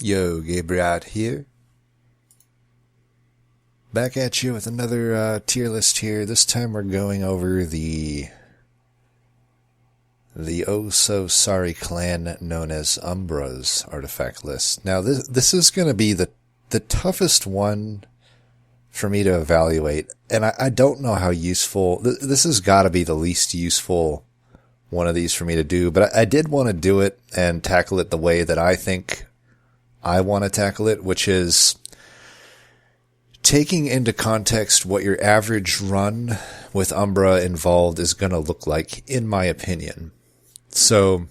Yo, Gabriel here. Back at you with another tier list here. This time we're going over the oh so sorry clan known as Umbra's artifact list. Now this is going to be the toughest one for me to evaluate, and I don't know how useful. This has got to be the least useful one of these for me to do, but I did want to do it and tackle it the way that I think I want to tackle it, which is taking into context what your average run with Umbra involved is going to look like, in my opinion. So,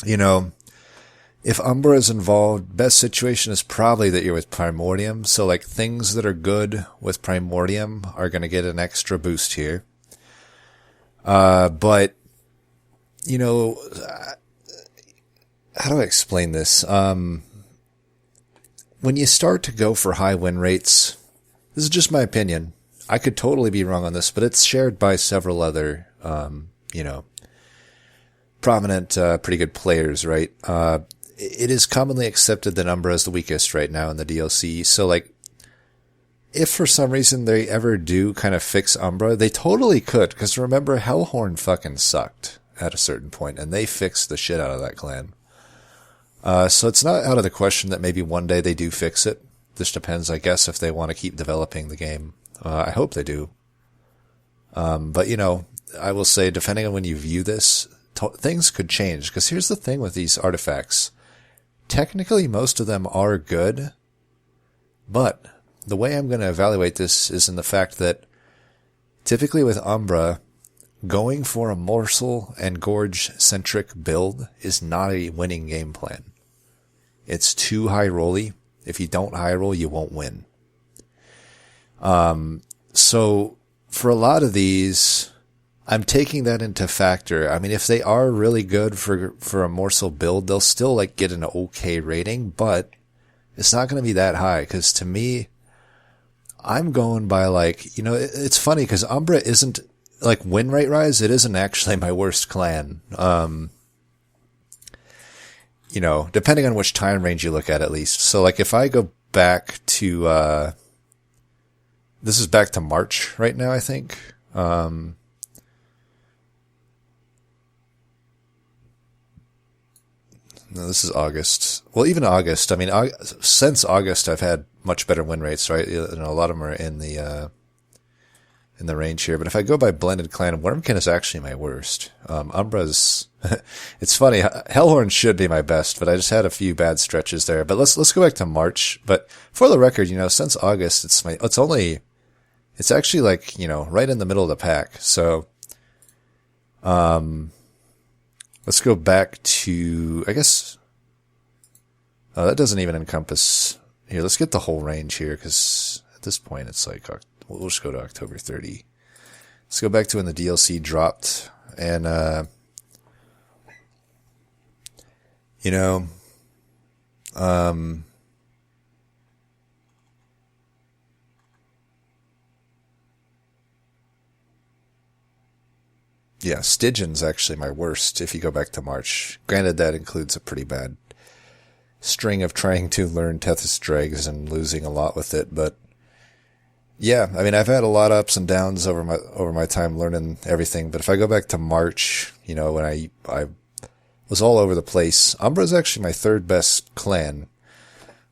if Umbra is involved, best situation is probably that you're with Primordium. So, like, things that are good with Primordium are going to get an extra boost here. But, how do I explain this? When you start to go for high win rates, this is just my opinion. I could totally be wrong on this, but it's shared by several other, prominent, pretty good players, right? It is commonly accepted that Umbra is the weakest right now in the DLC. So, like, if for some reason they ever do kind of fix Umbra, they totally could. Because remember, Hellhorn fucking sucked at a certain point, and they fixed the shit out of that clan. So it's not out of the question that maybe one day they do fix it. This depends, I guess, if they want to keep developing the game. I hope they do. But, I will say, depending on when you view this, things could change. Because here's the thing with these artifacts. Technically, most of them are good. But the way I'm going to evaluate this is in the fact that typically with Umbra, going for a morsel and gorge-centric build is not a winning game plan. It's too high rolly. If you don't high roll, you won't win. So for a lot of these, I'm taking that into factor. I mean, if they are really good for a morsel build, they'll still like get an okay rating, but it's not going to be that high. Cause to me, I'm going by like, it's funny cause Umbra isn't like win rate rise. It isn't actually my worst clan. Depending on which time range you look at least. So like if I go back to, this is back to March right now, I think. No, this is August. Well, even August. I mean, since August, I've had much better win rates, right? A lot of them are in the range here. But if I go by blended clan, Wormkin is actually my worst. Umbra's, it's funny. Hellhorn should be my best, but I just had a few bad stretches there. But let's go back to March. But for the record, since August, it's actually like, right in the middle of the pack. So, let's go back to, I guess, that doesn't even encompass here. Let's get the whole range here. Cause at this point, it's like, we'll just go to October 30. Let's go back to when the DLC dropped. And, yeah, Stygian's actually my worst if you go back to March. Granted, that includes a pretty bad string of trying to learn Tethys Dregs and losing a lot with it, but yeah, I mean, I've had a lot of ups and downs over my time learning everything, but if I go back to March, when I was all over the place, Umbra's actually my third best clan.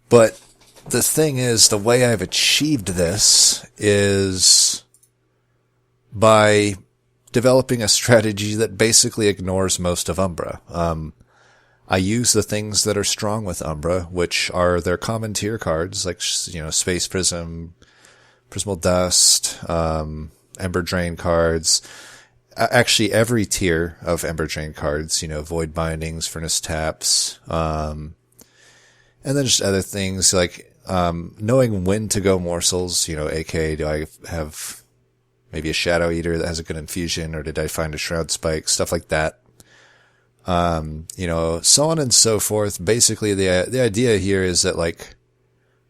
But the thing is, the way I've achieved this is by developing a strategy that basically ignores most of Umbra. I use the things that are strong with Umbra, which are their common tier cards, like, Space Prism, Prismal Dust, Ember Drain cards. Actually, every tier of Ember Drain cards, Void Bindings, Furnace Taps, and then just other things like, knowing when to go morsels, aka do I have maybe a Shadow Eater that has a good infusion, or did I find a Shroud Spike, stuff like that. So on and so forth. Basically, the idea here is that, like,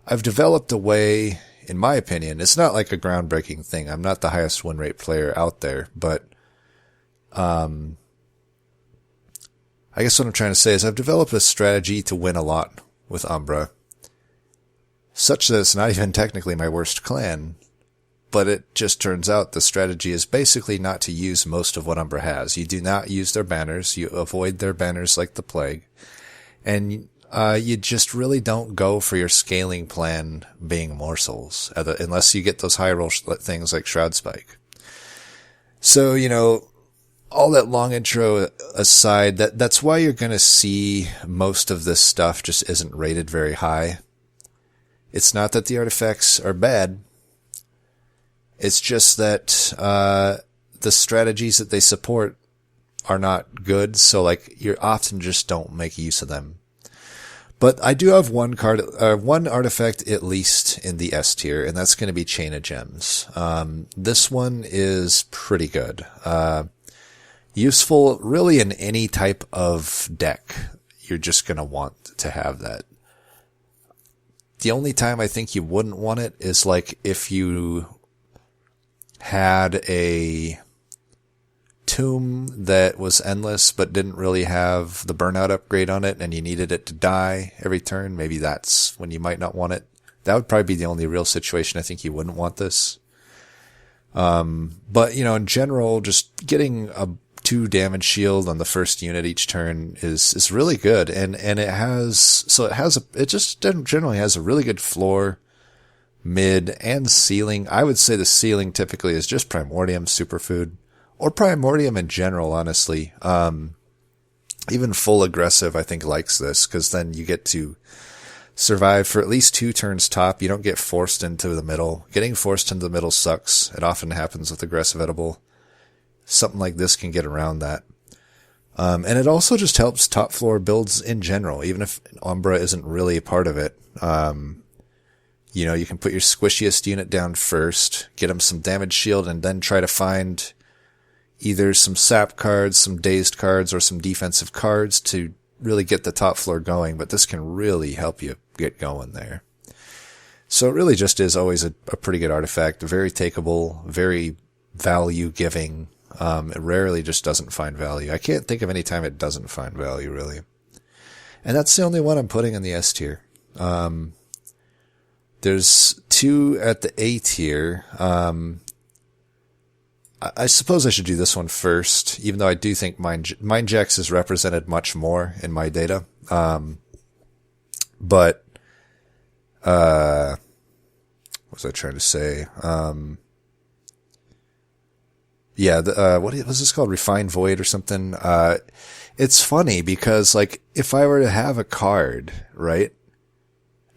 I've developed a way, in my opinion, it's not like a groundbreaking thing. I'm not the highest win rate player out there, but, I guess what I'm trying to say is I've developed a strategy to win a lot with Umbra, such that it's not even technically my worst clan, but it just turns out the strategy is basically not to use most of what Umbra has. You do not use their banners, you avoid their banners like the plague, and you just really don't go for your scaling plan being morsels, unless you get those high roll things like Shroud Spike. So, all that long intro aside, that's why you're going to see most of this stuff just isn't rated very high. It's not that the artifacts are bad. It's just that the strategies that they support are not good, so you often just don't make use of them. But I do have one artifact at least in the S tier, and that's going to be Chain of Gems. This one is pretty good. Useful really in any type of deck. You're just going to want to have that. The only time I think you wouldn't want it is if you had a tomb that was endless but didn't really have the burnout upgrade on it and you needed it to die every turn. Maybe that's when you might not want it. That would probably be the only real situation I think you wouldn't want this. But in general, just getting a 2 damage shield on the first unit each turn is really good. And it just generally has a really good floor, mid, and ceiling. I would say the ceiling typically is just Primordium Superfood, or Primordium in general, honestly. Even full aggressive, I think, likes this, because then you get to survive for at least 2 turns top. You don't get forced into the middle. Getting forced into the middle sucks. It often happens with aggressive edible. Something like this can get around that. And it also just helps top floor builds in general, even if Umbra isn't really a part of it. You can put your squishiest unit down first, get them some damage shield, and then try to find either some sap cards, some dazed cards, or some defensive cards to really get the top floor going. But this can really help you get going there. So it really just is always a pretty good artifact, very takeable, very value giving. It rarely just doesn't find value. I can't think of any time it doesn't find value, really. And that's the only one I'm putting in the S tier. There's 2 at the A tier. I suppose I should do this one first, even though I do think Mindjax is represented much more in my data. But what was I trying to say? What was this called? Refined Void or something? It's funny because, if I were to have a card, right?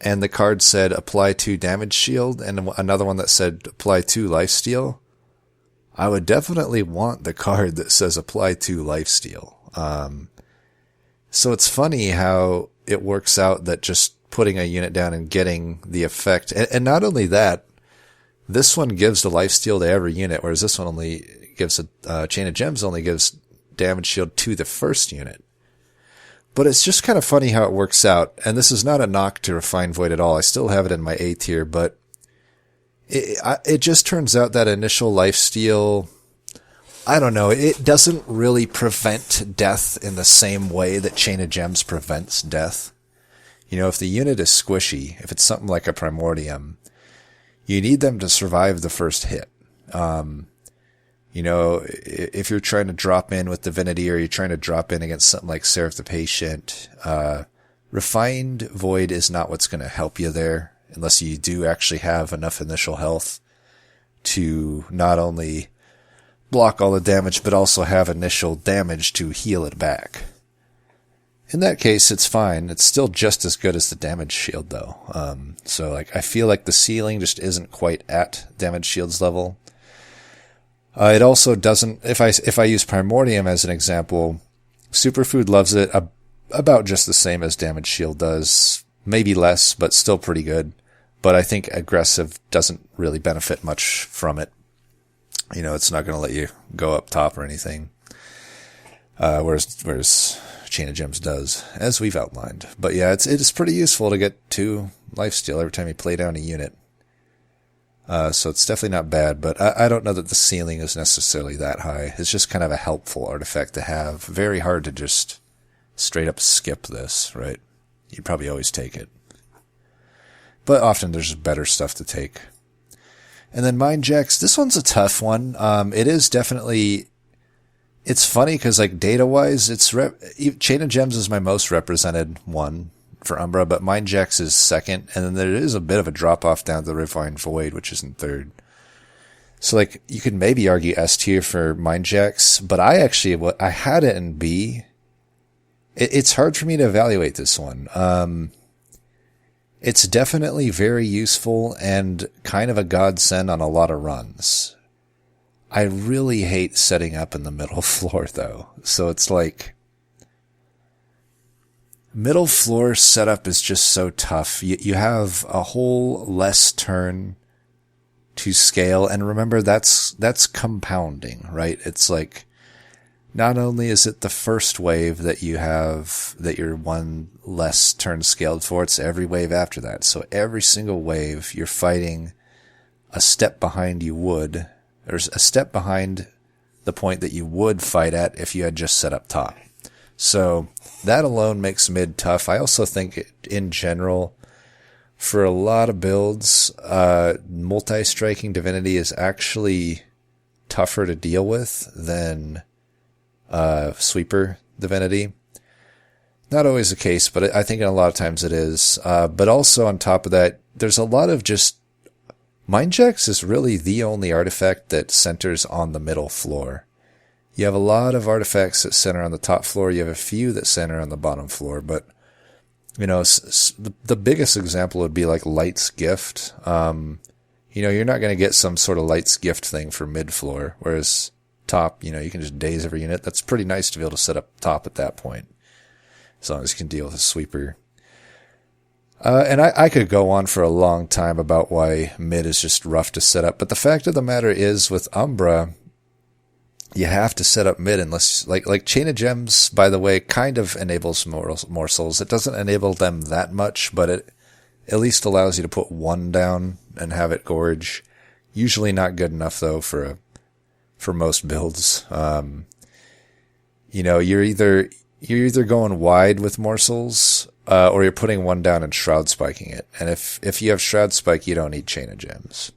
And the card said apply 2 damage shield and another one that said apply 2 lifesteal, I would definitely want the card that says apply 2 lifesteal. So it's funny how it works out that just putting a unit down and getting the effect, and not only that, this one gives the lifesteal to every unit, whereas this one only gives Chain of Gems only gives damage shield to the first unit. But it's just kind of funny how it works out, and this is not a knock to Refined Void at all. I still have it in my A tier, but it just turns out that initial lifesteal, I don't know, it doesn't really prevent death in the same way that Chain of Gems prevents death. If the unit is squishy, if it's something like a Primordium, you need them to survive the first hit. If you're trying to drop in with Divinity or you're trying to drop in against something like Seraph the Patient, Refined Void is not what's going to help you there, unless you do actually have enough initial health to not only block all the damage, but also have initial damage to heal it back. In that case, it's fine. It's still just as good as the damage shield, though. I feel like the ceiling just isn't quite at damage shield's level. It also doesn't, if I use Primordium as an example, Superfood loves it about just the same as damage shield does. Maybe less, but still pretty good. But I think aggressive doesn't really benefit much from it. It's not going to let you go up top or anything. Whereas Chain of Gems does, as we've outlined. But yeah, it's pretty useful to get 2 lifesteal every time you play down a unit. So it's definitely not bad, but I don't know that the ceiling is necessarily that high. It's just kind of a helpful artifact to have. Very hard to just straight up skip this, right? you'd probably always take it. But often there's better stuff to take. And then Mind Jacks, this one's a tough one. It is definitely, it's funny because like data-wise, Chain of Gems is my most represented one for Umbra, but Mind Jacks is second, and then there is a bit of a drop-off down to the Rivine Void, which is in third. So like, you could maybe argue S tier for Mind Jacks, but I had it in B. It's hard for me to evaluate this one. It's definitely very useful and kind of a godsend on a lot of runs. I really hate setting up in the middle floor though. So it's like, middle floor setup is just so tough. You have a whole less turn to scale, and remember that's compounding, right? It's like, not only is it the first wave that you have that you're one less turn scaled for, it's every wave after that. So every single wave you're fighting a step behind you would, or a step behind the point that you would fight at if you had just set up top. So that alone makes mid tough. I also think in general, for a lot of builds, multi-striking Divinity is actually tougher to deal with than Sweeper Divinity. Not always the case, but I think in a lot of times it is. But also on top of that, there's a lot of just... Mind Jacks is really the only artifact that centers on the middle floor. You have a lot of artifacts that center on the top floor. You have a few that center on the bottom floor, but you know, the biggest example would be like Light's Gift. You're not going to get some sort of Light's Gift thing for mid-floor, whereas top, you can just daze every unit. That's pretty nice to be able to set up top at that point, as long as you can deal with a sweeper. And I could go on for a long time about why mid is just rough to set up, but the fact of the matter is with Umbra, you have to set up mid unless, like Chain of Gems, by the way, kind of enables morsels. It doesn't enable them that much, but it at least allows you to put one down and have it gorge. Usually not good enough though for most builds. You're either going wide with morsels, or you're putting one down and shroud spiking it. And if you have shroud spike, you don't need Chain of Gems.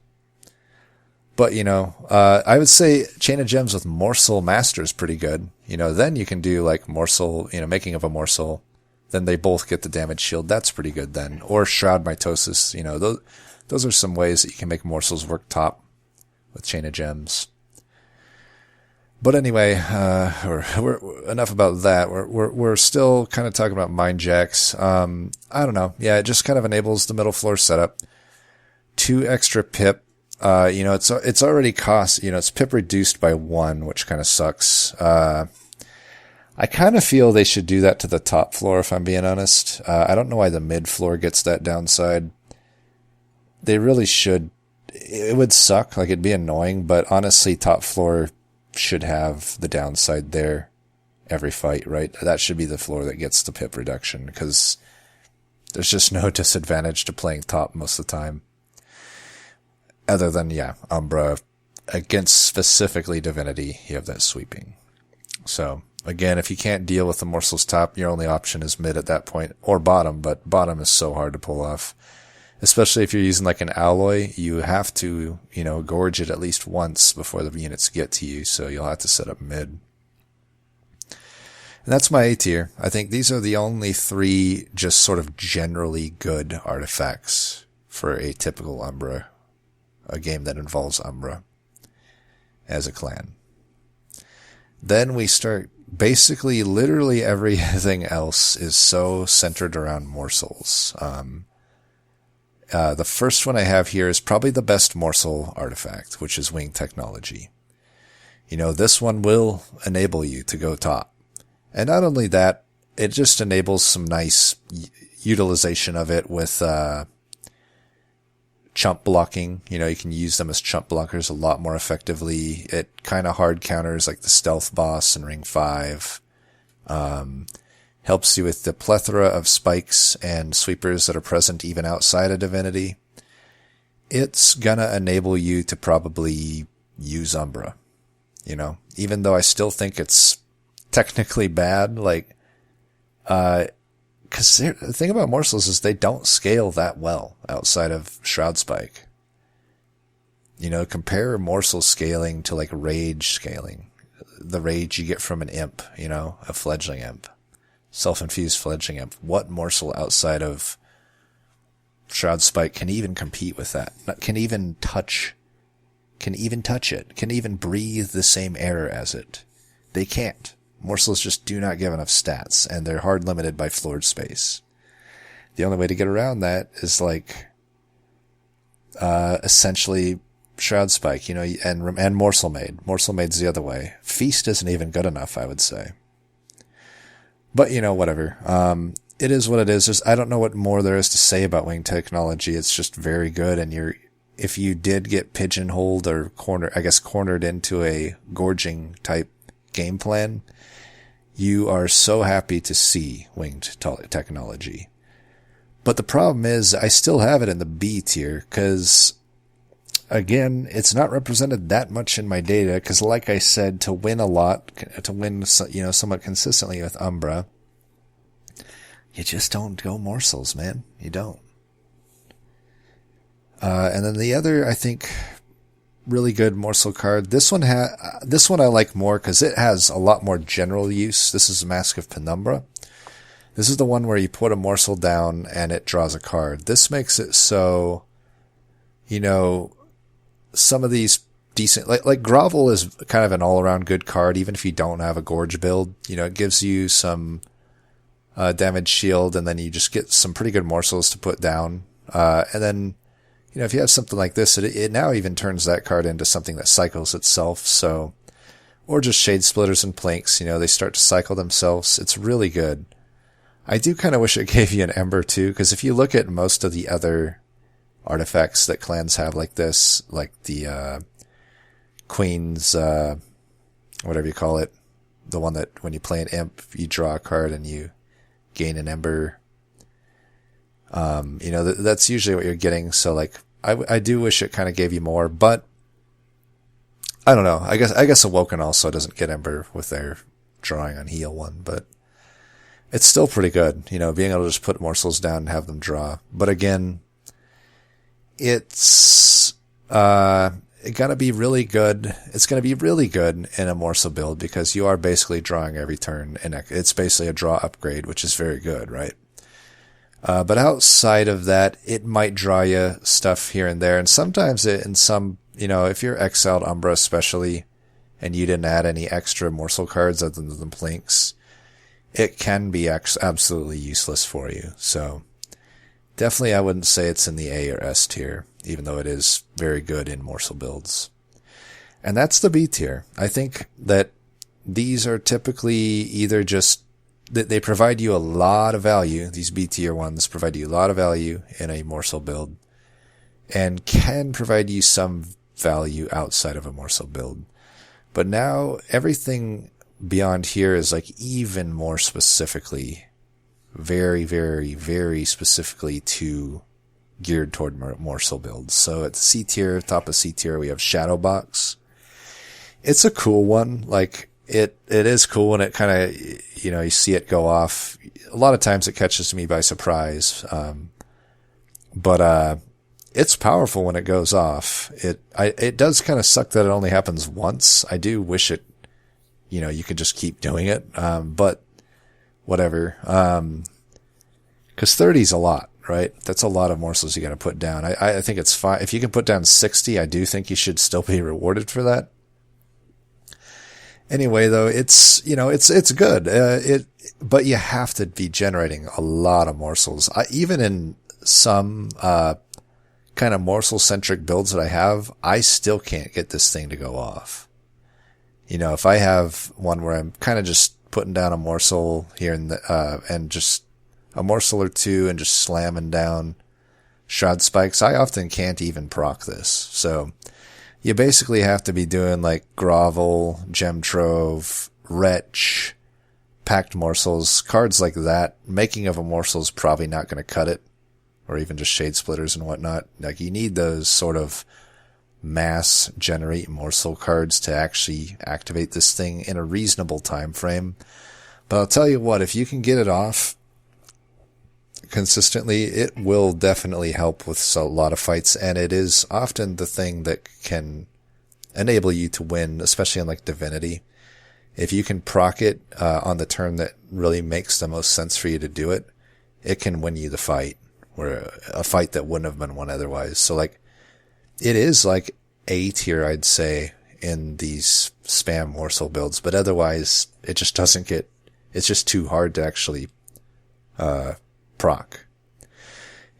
But, I would say Chain of Gems with Morsel Master is pretty good. Then you can do like Morsel, making of a Morsel. Then they both get the damage shield. That's pretty good then. Or Shroud Mitosis. Those are some ways that you can make morsels work top with Chain of Gems. But anyway, we're enough about that. We're still kind of talking about Mind Jacks. I don't know. Yeah, it just kind of enables the middle floor setup. 2 extra pip. It's already cost, it's pip reduced by 1, which kind of sucks. I kind of feel they should do that to the top floor, if I'm being honest. I don't know why the mid floor gets that downside. They really should. It would suck, like it'd be annoying, but honestly, top floor should have the downside there every fight, right? That should be the floor that gets the pip reduction, because there's just no disadvantage to playing top most of the time. Other than, Umbra, against specifically Divinity, you have that sweeping. So, again, if you can't deal with the morsels top, your only option is mid at that point, or bottom, but bottom is so hard to pull off. Especially if you're using like an alloy, you have to, gorge it at least once before the units get to you, so you'll have to set up mid. And that's my A tier. I think these are the only 3 just sort of generally good artifacts for a typical Umbra. A game that involves Umbra as a clan. Then we start, basically literally everything else is so centered around morsels. The first one I have here is probably the best morsel artifact, which is Wing Technology. This one will enable you to go top. And not only that, it just enables some nice utilization of it with, chump blocking. You can use them as chump blockers a lot more effectively. It kind of hard counters like the stealth boss in Ring 5. Helps you with the plethora of spikes and sweepers that are present even outside of Divinity. It's gonna enable you to probably use Umbra. Even though I still think it's technically bad, because the thing about morsels is they don't scale that well outside of Shroud Spike. You know, compare morsel scaling to like rage scaling. The rage you get from an imp, you know, a fledgling imp. Self-infused fledgling imp. What morsel outside of Shroud Spike can even compete with that? Can even touch it? Can even breathe the same air as it? They can't. Morsels just do not give enough stats, and they're hard limited by floored space. The only way to get around that is like, essentially Shroud Spike, you know, and Morsel Maid. Morsel Maid's the other way. Feast isn't even good enough, I would say. But, you know, whatever. It is what it is. I don't know what more there is to say about wing technology. It's just very good, and if you did get pigeonholed or cornered into a gorging type game plan, you are so happy to see winged technology. But the problem is I still have it in the B tier because, again, it's not represented that much in my data because, like I said, to win, you know, somewhat consistently with Umbra, you just don't go morsels, man. You don't. And then the other, I think, really good morsel card. This one I like more because it has a lot more general use. This is Mask of Penumbra. This is the one where you put a morsel down and it draws a card. This makes it so, you know, some of these decent, like Grovel is kind of an all-around good card, even if you don't have a Gorge build. You know, it gives you some damage shield, and then you just get some pretty good morsels to put down. And then, you know, if you have something like this, it now even turns that card into something that cycles itself. So, or just Shade Splitters and Plinks, you know, they start to cycle themselves. It's really good. I do kind of wish it gave you an Ember too, because if you look at most of the other artifacts that clans have like this, like the Queen's, whatever you call it, the one that when you play an imp, you draw a card and you gain an Ember. You know, that's usually what you're getting. So like, I do wish it kind of gave you more, but I don't know. I guess Awoken also doesn't get Ember with their drawing on heal one, but it's still pretty good. You know, being able to just put morsels down and have them draw. But again, it's, gonna be really good. It's gonna be really good in a morsel build because you are basically drawing every turn, and it's basically a draw upgrade, which is very good, right? But outside of that, it might draw you stuff here and there. And sometimes you know, if you're exiled Umbra especially, and you didn't add any extra morsel cards other than the Plinks, it can be absolutely useless for you. So definitely I wouldn't say it's in the A or S tier, even though it is very good in morsel builds. And that's the B tier. I think that these are typically either just they provide you a lot of value. These B tier ones provide you a lot of value in a morsel build and can provide you some value outside of a morsel build. But now everything beyond here is like even more specifically, very, very, very specifically geared toward morsel builds. So at the C tier, top of C tier, we have Shadowbox. It's a cool one. Like, it is cool when it kind of, you know, you see it go off. A lot of times it catches me by surprise. But it's powerful when it goes off. It does kind of suck that it only happens once. I do wish it, you know, you could just keep doing it. But whatever. 'Cause 30 is a lot, right? That's a lot of morsels you got to put down. I think it's fine. If you can put down 60, I do think you should still be rewarded for that. Anyway, though, it's, you know, it's good. But you have to be generating a lot of morsels. Even in some, kind of morsel centric builds that I have, I still can't get this thing to go off. You know, if I have one where I'm kind of just putting down a morsel here and just a morsel or two and just slamming down Shroud Spikes, I often can't even proc this. So you basically have to be doing like Grovel, Gem Trove, Wretch, Packed Morsels, cards like that. Making of a morsel is probably not going to cut it, or even just Shade Splitters and whatnot. Like, you need those sort of mass generate morsel cards to actually activate this thing in a reasonable time frame. But I'll tell you what, if you can get it off, consistently, it will definitely help with a lot of fights, and it is often the thing that can enable you to win, especially in like Divinity. If you can proc it on the turn that really makes the most sense for you to do it, it can win you the fight, or a fight that wouldn't have been won otherwise. So like, it is like A tier, I'd say, in these spam morsel builds, but otherwise it just doesn't get, it's just too hard to actually proc.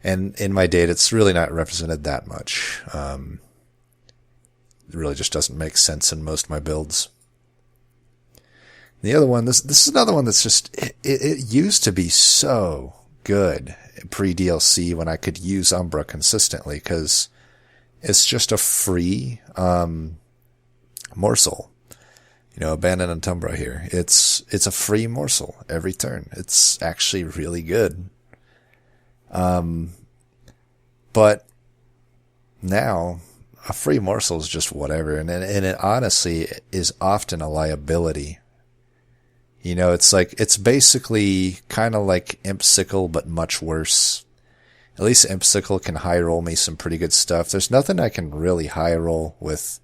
And in my data, it's really not represented that much. It really just doesn't make sense in most of my builds. The other one, this is another one that's just, it used to be so good pre-DLC when I could use Umbra consistently, because it's just a free morsel. You know, Abandon Antumbra here. It's a free morsel every turn. It's actually really good. But now a free morsel is just whatever, and it honestly is often a liability. You know, it's like, it's basically kind of like Imp Sickle, but much worse. At least Imp Sickle can high roll me some pretty good stuff. There's nothing I can really high roll with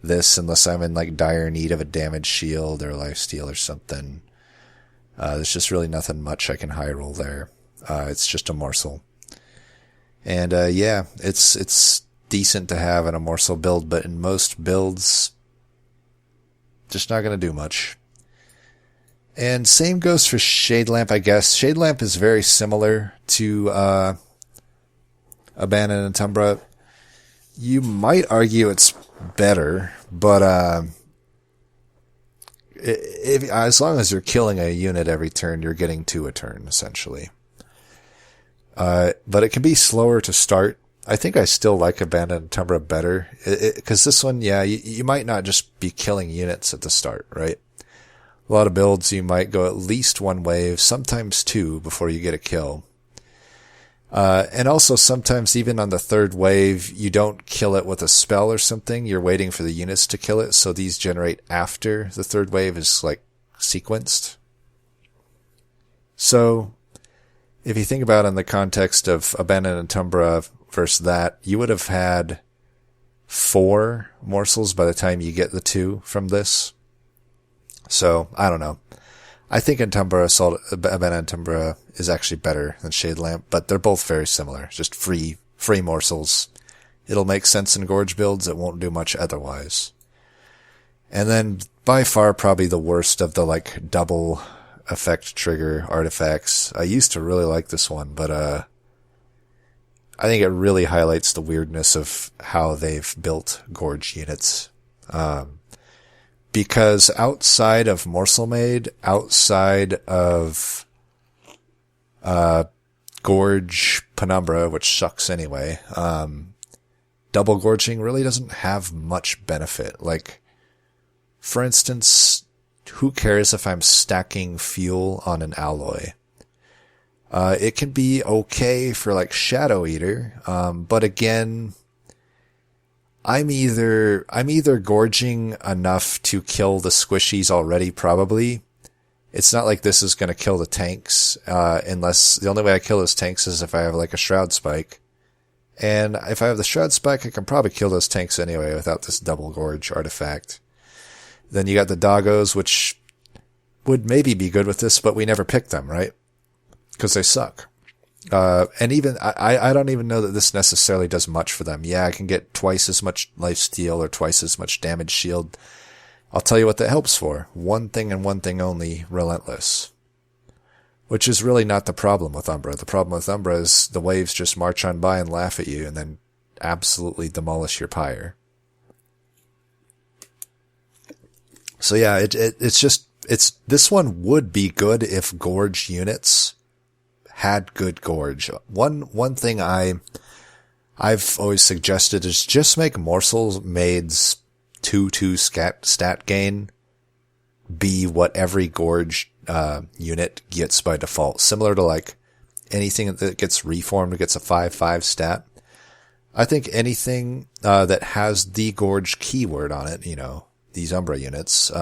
this unless I'm in like dire need of a damage shield or lifesteal or something. There's just really nothing much I can high roll there. It's just a morsel. And yeah, it's decent to have in a morsel build, but in most builds, just not going to do much. And same goes for Shadelamp, I guess. Shadelamp is very similar to Abandon Antumbra. You might argue it's better, but as long as you're killing a unit every turn, you're getting 2 a turn, essentially. But it can be slower to start. I think I still like Abandon Antumbra better, because this one, yeah, you might not just be killing units at the start, right? A lot of builds, you might go at least 1 wave, sometimes 2 before you get a kill. And also sometimes even on the 3rd wave, you don't kill it with a spell or something. You're waiting for the units to kill it. So these generate after the 3rd wave is like sequenced. So if you think about it in the context of Abandon Antumbra versus that, you would have had 4 morsels by the time you get the 2 from this. So, I don't know. I think Abandon Antumbra is actually better than Shadelamp, but they're both very similar. Just free morsels. It'll make sense in Gorge builds. It won't do much otherwise. And then, by far, probably the worst of the, like, double effect trigger artifacts. I used to really like this one, but, I think it really highlights the weirdness of how they've built Gorge units. Because outside of Morsel Maid, outside of Gorge Penumbra, which sucks anyway, double gorging really doesn't have much benefit. Like, for instance, who cares if I'm stacking fuel on an alloy? It can be okay for like Shadow Eater, but again, I'm either gorging enough to kill the squishies already, probably. It's not like this is going to kill the tanks, unless the only way I kill those tanks is if I have like a Shroud Spike. And if I have the Shroud Spike, I can probably kill those tanks anyway without this double gorge artifact. Then you got the doggos, which would maybe be good with this, but we never picked them, right? Because they suck. And even, I don't even know that this necessarily does much for them. Yeah, I can get twice as much lifesteal or twice as much damage shield. I'll tell you what that helps for. One thing and one thing only, Relentless. Which is really not the problem with Umbra. The problem with Umbra is the waves just march on by and laugh at you and then absolutely demolish your pyre. So yeah, this one would be good if Gorge units had good Gorge. One thing I've always suggested is just make Morsel Maid's 2/2 stat gain be what every Gorge unit gets by default. Similar to like anything that gets reformed gets a 5/5 stat. I think anything that has the Gorge keyword on it, you know, these Umbra units,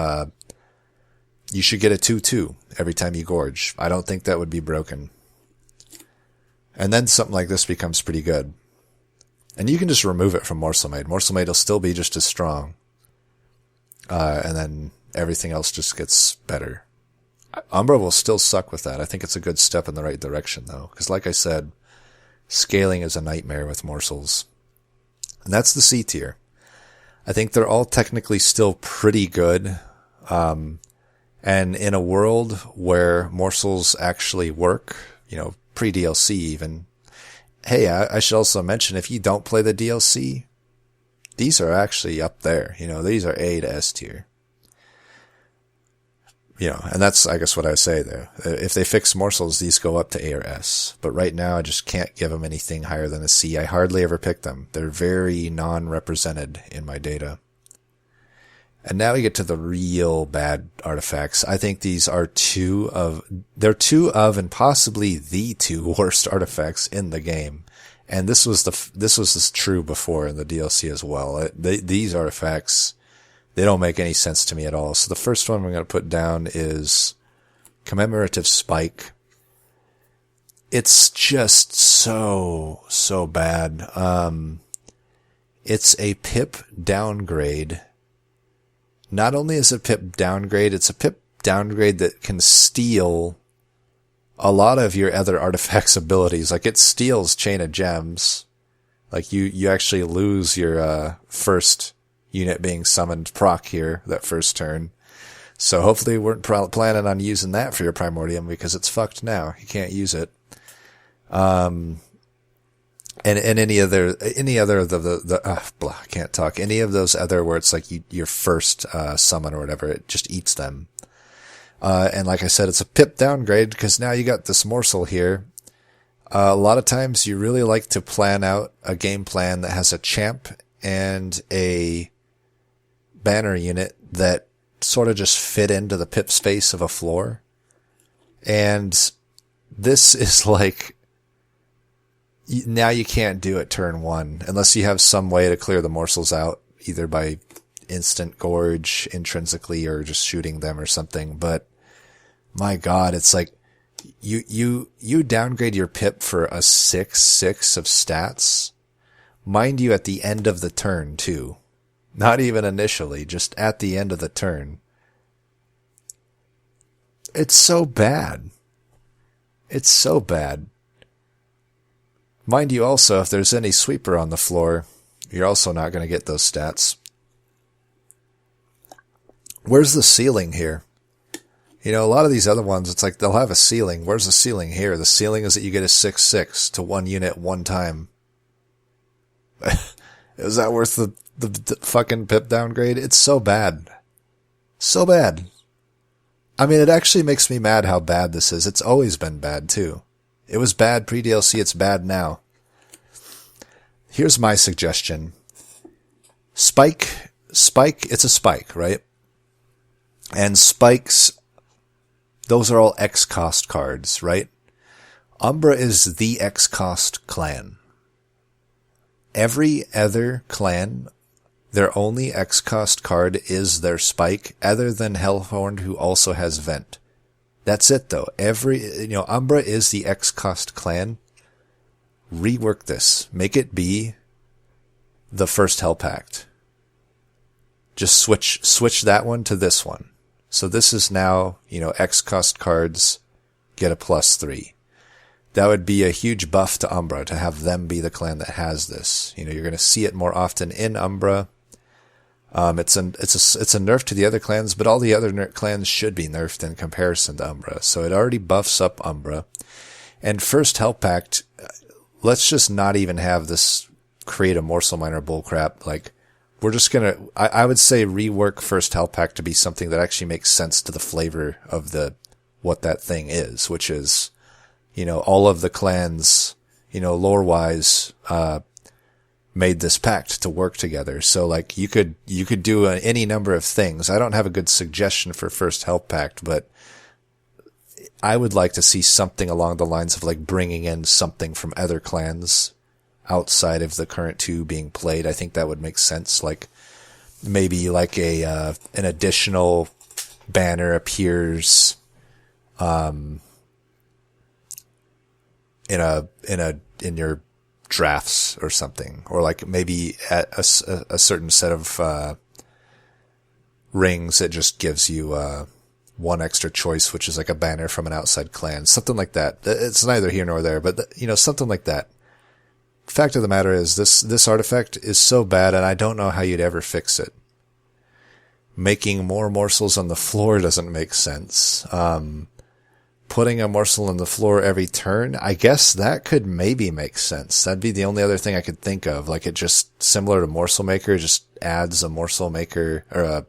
you should get a 2/2 every time you Gorge. I don't think that would be broken. And then something like this becomes pretty good. And you can just remove it from Morsel Maid. Morsel Maid will still be just as strong. And then everything else just gets better. Umbra will still suck with that. I think it's a good step in the right direction, though. Because like I said, scaling is a nightmare with morsels. And that's the C tier. I think they're all technically still pretty good. And in a world where morsels actually work, pre-DLC even. Hey, I should also mention, if you don't play the DLC, these are actually up there. These are A to S tier. And that's, I guess, what I say there. If they fix morsels, these go up to A or S. But right now, I just can't give them anything higher than a C. I hardly ever pick them. They're very non-represented in my data. And now we get to the real bad artifacts. I think these are two of and possibly the two worst artifacts in the game. And this was true before in the DLC as well. These artifacts, they don't make any sense to me at all. So the first one I'm going to put down is Commemorative Spike. It's just so bad. It's a pip downgrade. Not only is it a pip downgrade, it's a pip downgrade that can steal a lot of your other artifacts' abilities. Like, it steals Chain of Gems. Like, you actually lose your first unit being summoned proc here, that first turn. So hopefully you weren't planning on using that for your Primordium, because it's fucked now. You can't use it. And any other of I can't talk. Any of those other where it's like your first summon or whatever, it just eats them. And like I said, it's a pip downgrade because now you got this morsel here. A lot of times you really like to plan out a game plan that has a champ and a banner unit that sort of just fit into the pip space of a floor. And this is like, now you can't do it turn one unless you have some way to clear the morsels out, either by instant gorge intrinsically or just shooting them or something. But my God, it's like you downgrade your pip for a 6/6 of stats. Mind you, at the end of the turn too. Not even initially, just at the end of the turn. It's so bad. It's so bad. Mind you also, if there's any sweeper on the floor, you're also not going to get those stats. Where's the ceiling here? A lot of these other ones, it's like they'll have a ceiling. Where's the ceiling here? The ceiling is that you get a 6/6 to one unit one time. Is that worth the fucking pip downgrade? It's so bad. So bad. I mean, it actually makes me mad how bad this is. It's always been bad, too. It was bad pre-DLC, it's bad now. Here's my suggestion. Spike, it's a spike, right? And spikes, those are all X-cost cards, right? Umbra is the X-cost clan. Every other clan, their only X-cost card is their spike, other than Hellhorn, who also has Vent. That's it, though. Umbra is the X-cost clan. Rework this. Make it be the first Hell Pact. Just switch that one to this one. So this is now, X-cost cards get a +3. That would be a huge buff to Umbra to have them be the clan that has this. You're going to see it more often in Umbra. It's a nerf to the other clans, but all the other clans should be nerfed in comparison to Umbra. So it already buffs up Umbra. And first Hell Pact, let's just not even have this create a morsel miner bullcrap. Like, we're just gonna, I would say rework first Hell Pact to be something that actually makes sense to the flavor of what that thing is, which is, all of the clans, lore-wise, made this pact to work together. So like you could do any number of things. I don't have a good suggestion for first Hell Pact, but I would like to see something along the lines of like bringing in something from other clans outside of the current two being played. I think that would make sense. Like maybe like an additional banner appears, in your drafts or something, or like maybe at a certain set of rings that just gives you one extra choice, which is like a banner from an outside clan, something like that. It's neither here nor there, but something like that. Fact of the matter is, this artifact is so bad, and I don't know how you'd ever fix it. Making more morsels on the floor doesn't make sense. Putting a morsel on the floor every turn, I guess that could maybe make sense. That'd be the only other thing I could think of. Like, it just, similar to Morsel Maker, just adds a morsel maker, or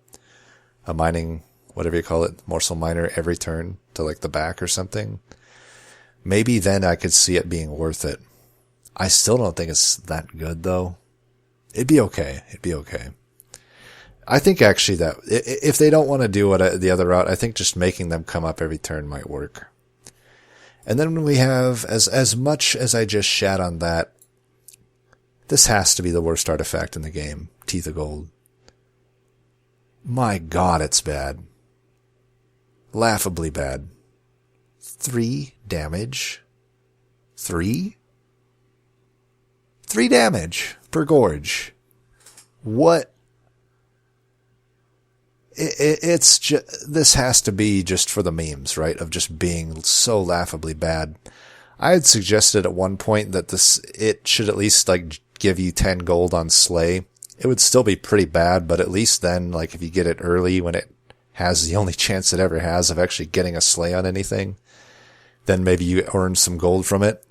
a mining, whatever you call it, morsel miner every turn to like the back or something. Maybe then I could see it being worth it. I still don't think it's that good though. It'd be okay. I think actually that if they don't want to do the other route, I think just making them come up every turn might work. And then we have, as much as I just shat on that, this has to be the worst artifact in the game, Teeth of Gold. My God, it's bad. Laughably bad. 3 damage. 3? 3 damage per gorge. What? It's just, this has to be just for the memes, right? Of just being so laughably bad. I had suggested at one point that it should at least like give you 10 gold on Slay. It would still be pretty bad, but at least then, like if you get it early when it has the only chance it ever has of actually getting a Slay on anything, then maybe you earn some gold from it.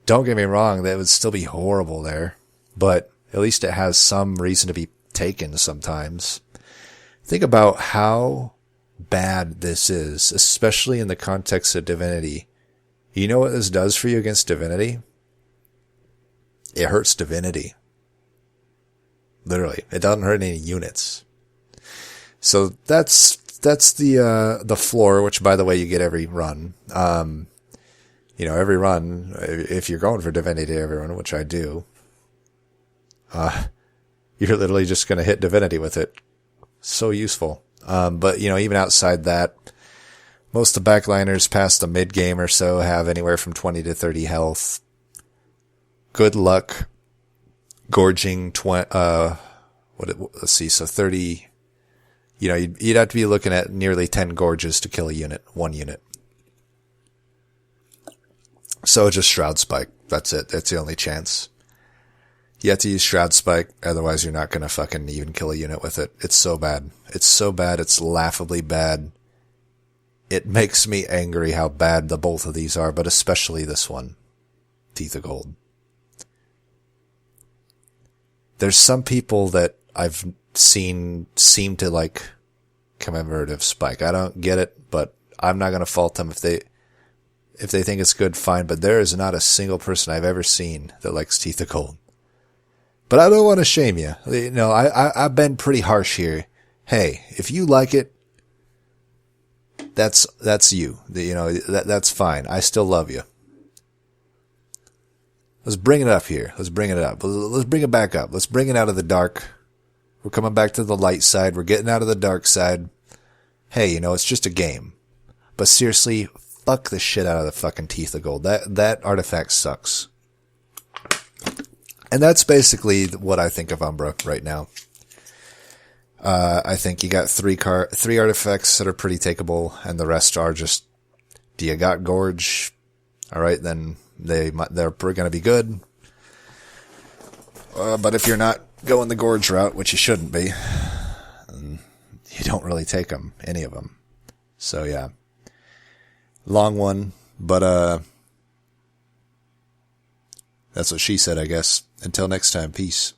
Don't get me wrong, that would still be horrible there, but at least it has some reason to be taken sometimes. Think about how bad this is, especially in the context of Divinity. You know what this does for you against Divinity? It hurts Divinity. Literally. It doesn't hurt any units. So that's the floor, which by the way you get every run. Every run, if you're going for Divinity every run, which I do, you're literally just going to hit Divinity with it. So useful. But even outside that, most of the backliners past the mid game or so have anywhere from 20 to 30 health. Good luck gorging let's see, so 30, you'd have to be looking at nearly 10 gorges to kill one unit. So just Shroud Spike. That's it. That's the only chance. You have to use Shroud Spike, otherwise you're not gonna fucking even kill a unit with it. It's so bad. It's so bad, it's laughably bad. It makes me angry how bad the both of these are, but especially this one. Teeth of Gold. There's some people that I've seen seem to like Commemorative Spike. I don't get it, but I'm not gonna fault them if they think it's good, fine, but there is not a single person I've ever seen that likes Teeth of Gold. But I don't want to shame you. I've been pretty harsh here. Hey, if you like it, that's you. That's fine. I still love you. Let's bring it up here. Let's bring it up. Let's bring it back up. Let's bring it out of the dark. We're coming back to the light side. We're getting out of the dark side. Hey, it's just a game. But seriously, fuck the shit out of the fucking Teeth of Gold. That artifact sucks. And that's basically what I think of Umbra right now. I think you got three artifacts that are pretty takeable, and the rest are just, do you got Gorge? Alright, then they're going to be good. But if you're not going the Gorge route, which you shouldn't be, you don't really take them, any of them. So yeah. Long one, but that's what she said, I guess. Until next time, peace.